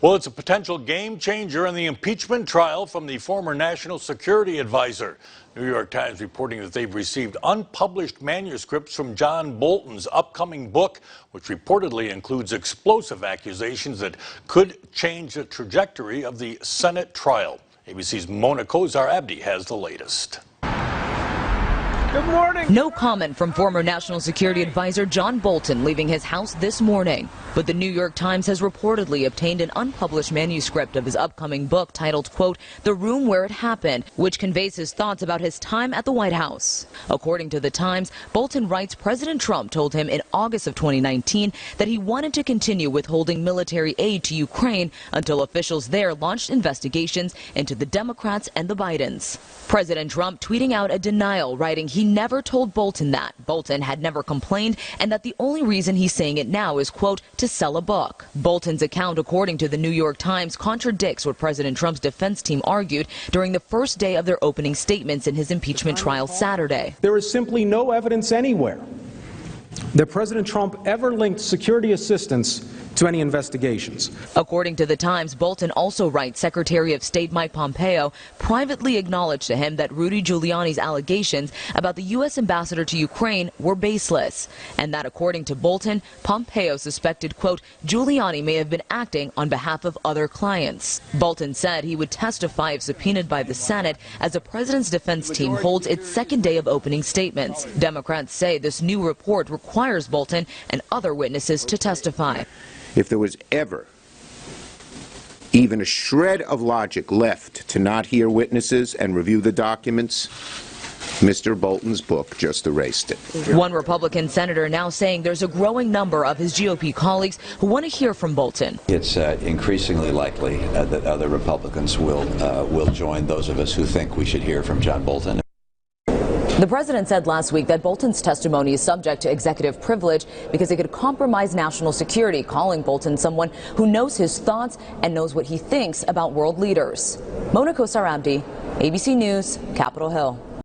Well, it's a potential game changer in the impeachment trial from the former national security advisor. New York Times reporting that they've received unpublished manuscripts from John Bolton's upcoming book, which reportedly includes explosive accusations that could change the trajectory of the Senate trial. ABC's Mona Kozar-Abdi has the latest. Good morning. No comment from former National Security Advisor John Bolton leaving his house this morning. But the New York Times has reportedly obtained an unpublished manuscript of his upcoming book titled, quote, "The Room Where It Happened," which conveys his thoughts about his time at the White House. According to the Times, Bolton writes President Trump told him in August of 2019 that he wanted to continue withholding military aid to Ukraine until officials there launched investigations into the Democrats and the Bidens. President Trump tweeting out a denial, writing he never told Bolton that. Bolton had never complained, and that the only reason he's saying it now is, quote, to sell a book. Bolton's account, according to the New York Times, contradicts what President Trump's defense team argued during the first day of their opening statements in his impeachment trial Saturday. There is simply no evidence anywhere that President Trump ever linked security assistance to any investigations. According to the Times, Bolton also writes Secretary of State Mike Pompeo privately acknowledged to him that Rudy Giuliani's allegations about the U.S. ambassador to Ukraine were baseless, and that according to Bolton, Pompeo suspected, quote, Giuliani may have been acting on behalf of other clients. Bolton said he would testify if subpoenaed by the Senate as the president's defense team holds its second day of opening statements. Democrats say this new report requires Bolton and other witnesses to testify. If there was ever even a shred of logic left to not hear witnesses and review the documents, Mr. Bolton's book just erased it. One Republican senator now saying there's a growing number of his GOP colleagues who want to hear from Bolton. It's increasingly likely that other Republicans will join those of us who think we should hear from John Bolton. The president said last week that Bolton's testimony is subject to executive privilege because it could compromise national security, calling Bolton someone who knows his thoughts and knows what he thinks about world leaders. Mona Kozar-Abdi, ABC News, Capitol Hill.